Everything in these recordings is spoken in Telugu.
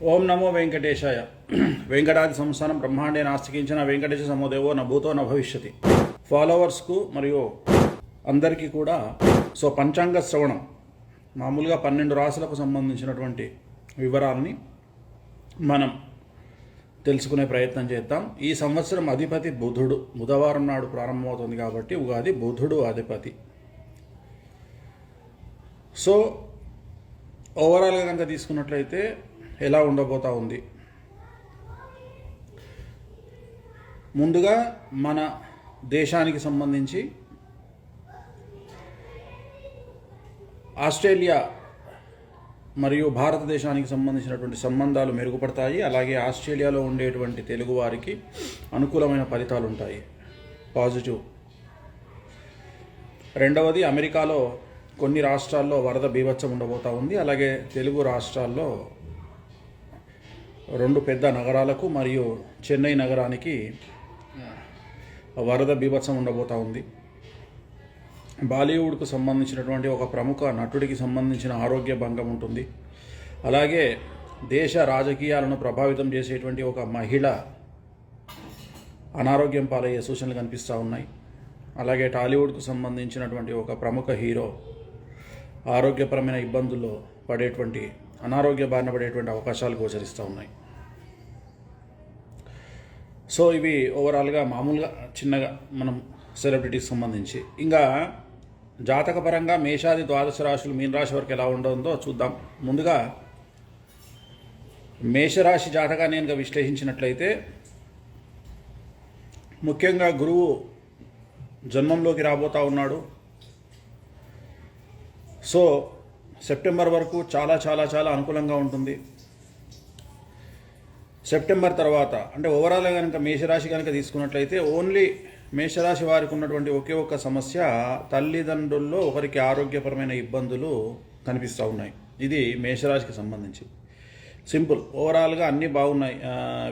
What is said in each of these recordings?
ఓం నమో వెంకటేశాయ. వెంకటాది సంస్థానం బ్రహ్మాండే నాస్తికించిన వెంకటేశ సమోదేవో న భూతో న భవిష్యతి. ఫాలోవర్స్కు మరియు అందరికీ కూడా పంచాంగ శ్రవణం మామూలుగా 12 రాశులకు సంబంధించినటువంటి వివరాలని మనం తెలుసుకునే ప్రయత్నం చేద్దాం. ఈ సంవత్సరం అధిపతి బుధుడు, బుధవారం నాడు ప్రారంభమవుతుంది కాబట్టి ఉగాది బుధుడు అధిపతి. ఓవరాల్గా కనుక తీసుకున్నట్లయితే ఎలా ఉండబోతా ఉంది? ముందుగా మన దేశానికి సంబంధించి ఆస్ట్రేలియా మరియు భారతదేశానికి సంబంధించినటువంటి సంబంధాలు మెరుగుపడతాయి. అలాగే ఆస్ట్రేలియాలో ఉండేటువంటి తెలుగు వారికి అనుకూలమైన ఫలితాలు ఉంటాయి, పాజిటివ్. రెండవది, అమెరికాలో కొన్ని రాష్ట్రాల్లో వరద బీభత్సం ఉండబోతా ఉంది. అలాగే తెలుగు రాష్ట్రాల్లో 2 పెద్ద నగరాలకు మరియు చెన్నై నగరానికి వరద బీభత్సం ఉండబోతా ఉంది. బాలీవుడ్కు సంబంధించినటువంటి ఒక ప్రముఖ నటుడికి సంబంధించిన ఆరోగ్య భంగం ఉంటుంది. అలాగే దేశ రాజకీయాలను ప్రభావితం చేసేటువంటి ఒక మహిళ అనారోగ్యం పాలయ్యే సూచనలు కనిపిస్తూ ఉన్నాయి. అలాగే టాలీవుడ్కు సంబంధించినటువంటి ఒక ప్రముఖ హీరో ఆరోగ్యపరమైన ఇబ్బందుల్లో పడేటువంటి అనారోగ్య బారిన పడేటువంటి అవకాశాలు గోచరిస్తూ ఉన్నాయి. ఇవి ఓవరాల్గా మామూలుగా చిన్నగా మనం సెలబ్రిటీకి సంబంధించి. ఇంకా జాతకపరంగా మేషాది ద్వాదశ రాశులు మీన రాశి వరకు ఎలా ఉండదో చూద్దాం. ముందుగా మేషరాశి జాతకాన్ని కనుక విశ్లేషించినట్లయితే ముఖ్యంగా గురువు జన్మంలోకి రాబోతూ ఉన్నాడు. సెప్టెంబర్ వరకు చాలా చాలా చాలా అనుకూలంగా ఉంటుంది. సెప్టెంబర్ తర్వాత అంటే ఓవరాల్గా కనుక మేషరాశి కనుక తీసుకున్నట్లయితే ఓన్లీ మేషరాశి వారికి ఉన్నటువంటి ఒకే ఒక్క సమస్య, తల్లిదండ్రుల్లో ఒకరికి ఆరోగ్యపరమైన ఇబ్బందులు కనిపిస్తూ ఉన్నాయి. ఇది మేషరాశికి సంబంధించి సింపుల్. ఓవరాల్గా అన్నీ బాగున్నాయి.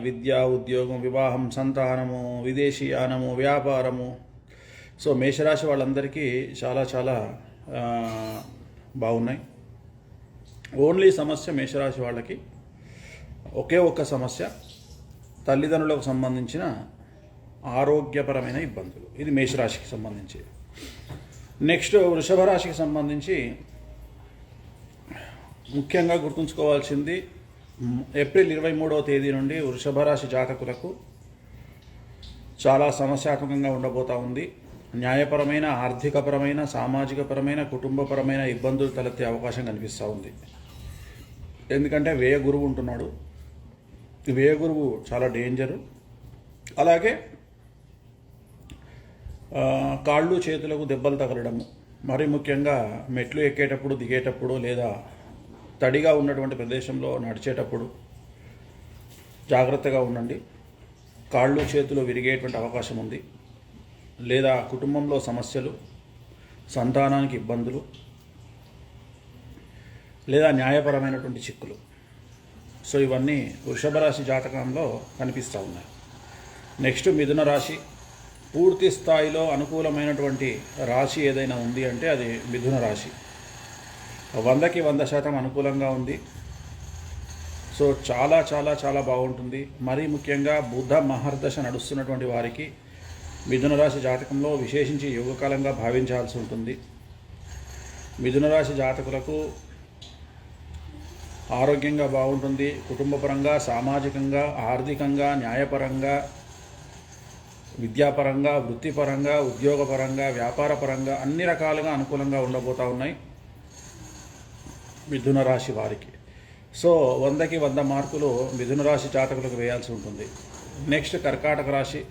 విద్య, ఉద్యోగం, వివాహం, సంతానము, విదేశీయానము, వ్యాపారము. మేషరాశి వాళ్ళందరికీ చాలా చాలా బాగున్నాయి. ఓన్లీ సమస్య మేషరాశి వాళ్ళకి ఒకే ఒక్క సమస్య, తల్లిదండ్రులకు సంబంధించిన ఆరోగ్యపరమైన ఇబ్బందులు. ఇది మేషరాశికి సంబంధించి. నెక్స్ట్ వృషభ రాశికి సంబంధించి ముఖ్యంగా గుర్తుంచుకోవాల్సింది, ఏప్రిల్ 23వ తేదీ నుండి వృషభ రాశి జాతకులకు చాలా సమస్యాత్మకంగా ఉండబోతూ ఉంది. న్యాయపరమైన, ఆర్థికపరమైన, సామాజికపరమైన, కుటుంబపరమైన ఇబ్బందులు తలెత్తే అవకాశం కనిపిస్తూ ఉంది. ఎందుకంటే వ్యయ గురువు ఉంటున్నాడు. వ్యయ గురువు చాలా డేంజరు. అలాగే కాళ్ళు చేతులకు దెబ్బలు తగలడము, మరి ముఖ్యంగా మెట్లు ఎక్కేటప్పుడు, దిగేటప్పుడు, లేదా తడిగా ఉన్నటువంటి ప్రదేశంలో నడిచేటప్పుడు జాగ్రత్తగా ఉండండి. కాళ్ళు చేతులు విరిగేటువంటి అవకాశం ఉంది. లేదా కుటుంబంలో సమస్యలు, సంతానానికి ఇబ్బందులు, లేదా న్యాయపరమైనటువంటి చిక్కులు. ఇవన్నీ వృషభ రాశి జాతకంలో కనిపిస్తూ ఉన్నాయి. నెక్స్ట్ మిథున రాశి. పూర్తి స్థాయిలో అనుకూలమైనటువంటి రాశి ఏదైనా ఉంది అంటే అది మిథున రాశి. 100కి 100% అనుకూలంగా ఉంది. చాలా చాలా చాలా బాగుంటుంది. మరీ ముఖ్యంగా బుధ మహర్దశ నడుస్తున్నటువంటి వారికి మిథున రాశి జాతకంలో విశేషించి యోగకాలంగా భావించాల్సి ఉంటుంది. మిథున రాశి జాతకులకు ఆరోగ్యంగా బాగుంటుంది. కుటుంబపరంగా, సామాజికంగా, ఆర్థికంగా, న్యాయపరంగా, విద్యాపరంగా, వృత్తిపరంగా, ఉద్యోగపరంగా, వ్యాపారపరంగా అన్ని రకాలుగా అనుకూలంగా ఉండబోతూ ఉన్నాయి మిథున రాశి వారికి. 100కి 100 మార్కులు మిథున రాశి జాతకులకు వేయాల్సి ఉంటుంది. నెక్స్ట్ కర్కాటక రాశి.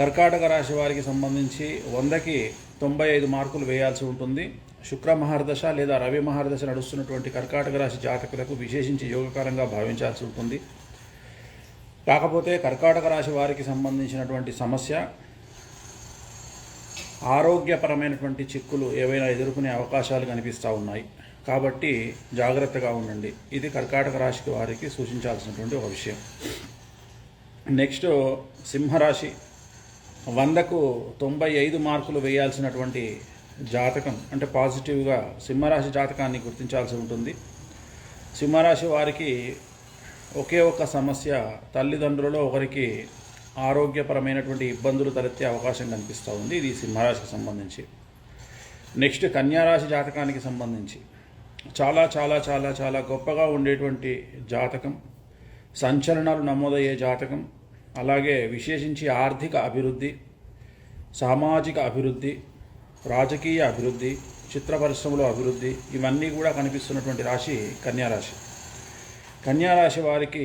కర్కాటక రాశి వారికి సంబంధించి 100కి 95 మార్కులు వేయాల్సి ఉంటుంది. శుక్ర మహర్దశ లేదా రవి మహర్దశ నడుస్తున్నటువంటి కర్కాటక రాశి జాతకులకు విశేషించి యోగకారంగా భావించాల్సి ఉంటుంది. కాకపోతే కర్కాటక రాశి వారికి సంబంధించినటువంటి సమస్య, ఆరోగ్యపరమైనటువంటి చిక్కులు ఏవైనా ఎదుర్కొనే అవకాశాలు కనిపిస్తూ ఉన్నాయి. కాబట్టి జాగ్రత్తగా ఉండండి. ఇది కర్కాటక రాశి వారికి సూచించాల్సినటువంటి ఒక విషయం. నెక్స్ట్ సింహరాశి. 100కు 95 మార్కులు వేయాల్సినటువంటి జాతకం అంటే పాజిటివ్గా సింహరాశి జాతకాన్ని గుర్తించాల్సి ఉంటుంది. సింహరాశి వారికి ఒకే ఒక సమస్య, తల్లిదండ్రులలో ఒకరికి ఆరోగ్యపరమైనటువంటి ఇబ్బందులు తలెత్తే అవకాశం కనిపిస్తూ ఉంది. ఇది సింహరాశికి సంబంధించి. నెక్స్ట్ కన్యారాశి జాతకానికి సంబంధించి చాలా చాలా చాలా చాలా గొప్పగా ఉండేటువంటి జాతకం, సంచలనాలు నమోదయ్యే జాతకం, అలాగే విశేషించి ఆర్థిక అభివృద్ధి, సామాజిక అభివృద్ధి, రాజకీయ అభివృద్ధి, చిత్ర పరిశ్రమలో అభివృద్ధి, ఇవన్నీ కూడా కనిపిస్తున్నటువంటి రాశి కన్యారాశి. కన్యారాశి వారికి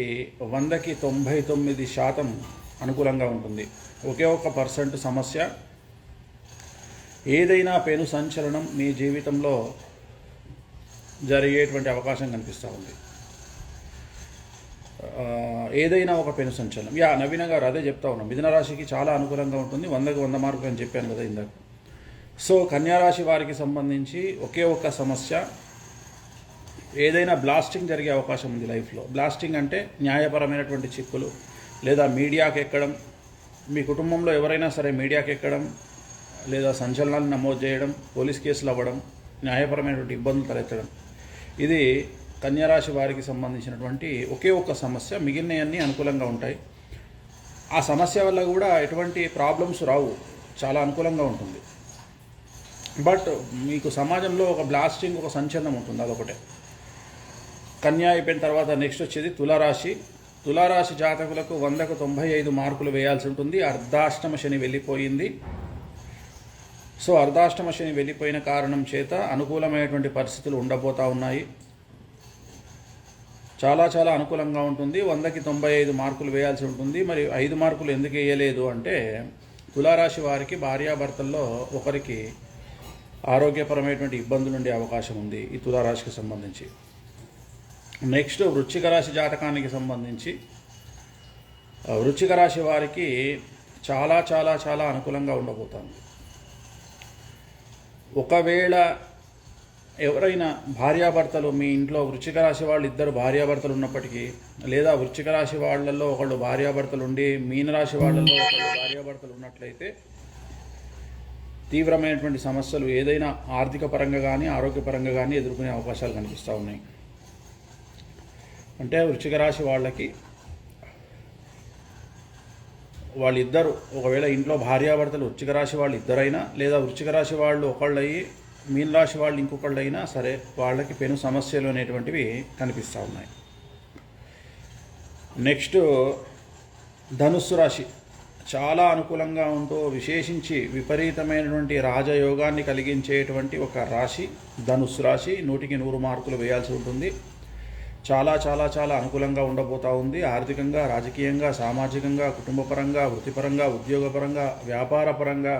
100కి 99% అనుకూలంగా ఉంటుంది. ఒకే ఒక % సమస్య, ఏదైనా పెను సంచలనం మీ జీవితంలో జరిగేటువంటి అవకాశం కనిపిస్తూ ఉంది. ఏదైనా ఒక పెను సంచలనం. నవీన గారు అదే చెప్తా ఉన్నాం, మిథున రాశికి చాలా అనుకూలంగా ఉంటుంది, 100కి 100 మార్కులు అని చెప్పాను కదా ఇందాక. సో కన్యారాశి వారికి సంబంధించి ఒకే ఒక సమస్య, ఏదైనా బ్లాస్టింగ్ జరిగే అవకాశం ఉంది లైఫ్లో. బ్లాస్టింగ్ అంటే న్యాయపరమైనటువంటి చిక్కులు, లేదా మీడియాకి ఎక్కడం, మీ కుటుంబంలో ఎవరైనా సరే మీడియాకి ఎక్కడం, లేదా సంచలనాలు నమోదు చేయడం, పోలీస్ కేసులు అవ్వడం, న్యాయపరమైనటువంటి ఇబ్బందులు తలెత్తడం, ఇది కన్యారాశి వారికి సంబంధించినటువంటి ఒకే ఒక్క సమస్య. మిగిలినవన్నీ అనుకూలంగా ఉంటాయి. ఆ సమస్య వల్ల కూడా ఎటువంటి ప్రాబ్లమ్స్ రావు, చాలా అనుకూలంగా ఉంటుంది. బట్ మీకు సమాజంలో ఒక బ్లాస్టింగ్, ఒక సంచలనం ఉంటుంది, అదొకటే. కన్యా అయిపోయిన తర్వాత నెక్స్ట్ వచ్చేది తులారాశి. తులారాశి జాతకులకు 100కు 95 మార్కులు వేయాల్సి ఉంటుంది. అర్ధాష్టమ శని వెళ్ళిపోయింది. సో అర్ధాష్టమ శని వెళ్ళిపోయిన కారణం చేత అనుకూలమైనటువంటి పరిస్థితులు ఉండబోతూ ఉన్నాయి. చాలా చాలా అనుకూలంగా ఉంటుంది. 100కి 95 మార్కులు వేయాల్సి ఉంటుంది. మరి 5 మార్కులు ఎందుకు వేయలేదు అంటే, తులారాశి వారికి భార్యాభర్తల్లో ఒకరికి ఆరోగ్యపరమైనటువంటి ఇబ్బందులు ఉండే అవకాశం ఉంది ఈ తులారాశికి సంబంధించి. నెక్స్ట్ వృశ్చిక రాశి జాతకానికి సంబంధించి వృశ్చిక రాశి వారికి చాలా చాలా చాలా అనుకూలంగా ఉండబోతుంది. ఒకవేళ ఎవరైనా భార్యాభర్తలు, మీ ఇంట్లో వృశ్చిక రాశి వాళ్ళు ఇద్దరు భార్యాభర్తలు ఉన్నప్పటికీ, లేదా వృశ్చిక రాశి వాళ్ళల్లో ఒకళ్ళు భార్యాభర్తలు ఉండి మీనరాశి వాళ్ళల్లో ఒకళ్ళు భార్యాభర్తలు ఉన్నట్లయితే తీవ్రమైనటువంటి సమస్యలు ఏదైనా ఆర్థిక పరంగా కానీ ఆరోగ్యపరంగా కానీ ఎదుర్కొనే అవకాశాలు కనిపిస్తూ ఉన్నాయి. అంటే వృశ్చిక రాశి వాళ్ళకి వాళ్ళిద్దరు, ఒకవేళ ఇంట్లో భార్యాభర్తలు వృశ్చిక రాశి వాళ్ళు ఇద్దరైనా, లేదా వృశ్చిక రాశి వాళ్ళు ఒకళ్ళయ్యి మీనరాశి వాళ్ళు ఇంకొకళ్ళు అయినా సరే, వాళ్ళకి పెను సమస్యలు అనేటువంటివి కనిపిస్తూ ఉన్నాయి. నెక్స్ట్ ధనుస్సు రాశి చాలా అనుకూలంగా ఉంటూ విశేషించి విపరీతమైనటువంటి రాజయోగాన్ని కలిగించేటువంటి ఒక రాశి ధనుస్సు రాశి. 100కి 100 మార్కులు వేయాల్సి ఉంటుంది. చాలా చాలా చాలా అనుకూలంగా ఉండబోతూ ఉంది. ఆర్థికంగా, రాజకీయంగా, సామాజికంగా, కుటుంబపరంగా, వృత్తిపరంగా, ఉద్యోగపరంగా, వ్యాపారపరంగా,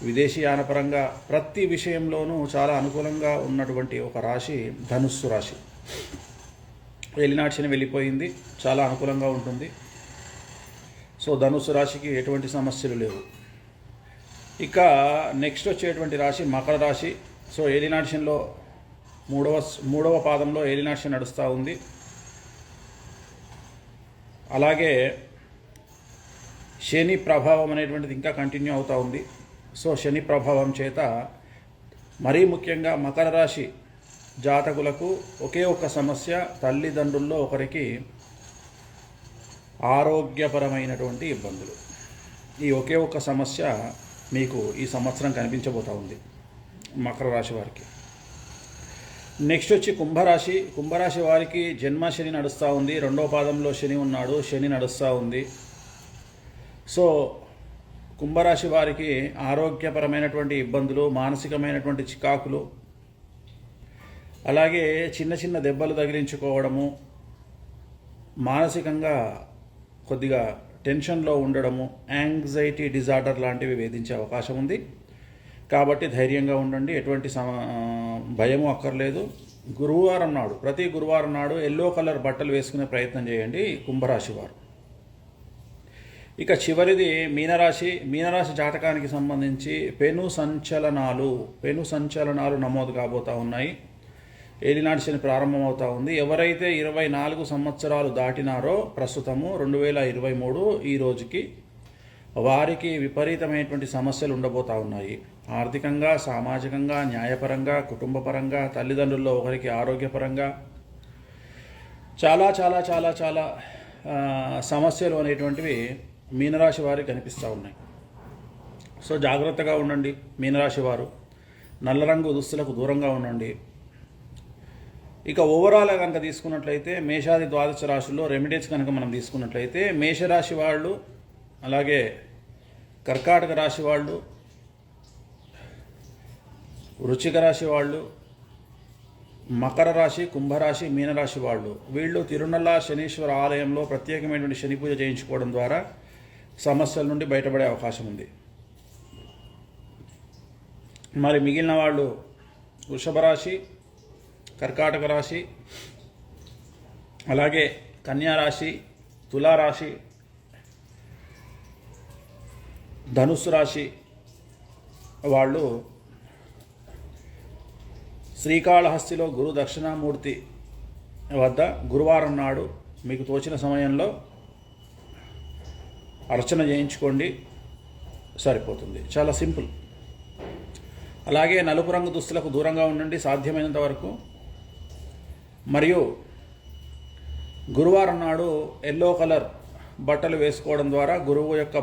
విదేశీయానపరంగా ప్రతి విషయంలోనూ చాలా అనుకూలంగా ఉన్నటువంటి ఒక రాశి ధనుస్సు రాశి. ఏలినాటి శని వెళ్ళిపోయింది, చాలా అనుకూలంగా ఉంటుంది. సో ధనుస్సు రాశికి ఎటువంటి సమస్యలు లేవు. ఇక నెక్స్ట్ వచ్చేటువంటి రాశి మకర రాశి. సో ఏలినాటి శనిలో మూడవ పాదంలో ఏలినాటి శని నడుస్తూ ఉంది. అలాగే శని ప్రభావం అనేటువంటిది ఇంకా కంటిన్యూ అవుతూ ఉంది. సో శని ప్రభావం చేత మరీ ముఖ్యంగా మకర రాశి జాతకులకు ఒకే ఒక్క సమస్య, తల్లిదండ్రుల్లో ఒకరికి ఆరోగ్యపరమైనటువంటి ఇబ్బందులు. ఈ ఒకే ఒక్క సమస్య మీకు ఈ సంవత్సరం కనిపించబోతూ ఉంది మకర రాశి వారికి. నెక్స్ట్ వచ్చి కుంభరాశి. కుంభరాశి వారికి జన్మ శని నడుస్తూ ఉంది. 2వ పాదంలో శని ఉన్నాడు, శని నడుస్తూ ఉంది. సో కుంభరాశి వారికి ఆరోగ్యపరమైనటువంటి ఇబ్బందులు, మానసికమైనటువంటి చికాకులు, అలాగే చిన్న చిన్న దెబ్బలు తగిలించుకోవడము, మానసికంగా కొద్దిగా టెన్షన్లో ఉండడము, యాంగ్జైటీ డిజార్డర్ లాంటివి వేధించే అవకాశం ఉంది. కాబట్టి ధైర్యంగా ఉండండి, ఎటువంటి భయము అక్కర్లేదు. గురువారం నాడు, ప్రతి గురువారం నాడు ఎల్లో కలర్ బట్టలు వేసుకునే ప్రయత్నం చేయండి కుంభరాశి వారు. ఇక చివరిది మీనరాశి. మీనరాశి జాతకానికి సంబంధించి పెను సంచలనాలు నమోదు కాబోతూ ఉన్నాయి. ఏలినాటి శని ప్రారంభమవుతూ ఉంది. ఎవరైతే 24 సంవత్సరాలు దాటినారో ప్రస్తుతము 2023 ఈ రోజుకి, వారికి విపరీతమైనటువంటి సమస్యలు ఉండబోతూ ఉన్నాయి. ఆర్థికంగా, సామాజికంగా, న్యాయపరంగా, కుటుంబపరంగా, తల్లిదండ్రుల్లో ఒకరికి ఆరోగ్యపరంగా, చాలా చాలా చాలా చాలా సమస్యలు అనేటువంటివి మీనరాశి వారికి కనిపిస్తూ ఉన్నాయి. సో జాగ్రత్తగా ఉండండి మీనరాశి వారు. నల్ల రంగు దుస్తులకు దూరంగా ఉండండి. ఇక ఓవరాల్గా కనుక తీసుకున్నట్లయితే మేషాది ద్వాదశ రాశుల్లో రెమెడీస్ కనుక మనం తీసుకున్నట్లయితే మేషరాశి వాళ్ళు, అలాగే కర్కాటక రాశి వాళ్ళు, వృశ్చిక రాశి వాళ్ళు, మకర రాశి, కుంభరాశి, మీనరాశి వాళ్ళు, వీళ్ళు తిరునల్ల శనీశ్వర ఆలయంలో ప్రత్యేకమైనటువంటి శని పూజ చేయించుకోవడం ద్వారా సమస్యల నుండి బయటపడే అవకాశం ఉంది. మరి మిగిలిన వాళ్ళు వృషభ రాశి, కర్కాటక రాశి, అలాగే కన్యా రాశి, తులారాశి, ధనుస్సు రాశి వాళ్ళు శ్రీకాళహస్తిలో గురు దక్షిణామూర్తి వద్ద గురువారం నాడు మీకు తోచిన సమయంలో అర్చన చేయించుకోండి, సరిపోతుంది. చాలా సింపుల్. అలాగే నలుపు రంగు దుస్తులకు దూరంగా ఉండండి సాధ్యమైనంత వరకు. మరియు గురువారం నాడు ఎల్లో కలర్ బట్టలు వేసుకోవడం ద్వారా గురువు యొక్క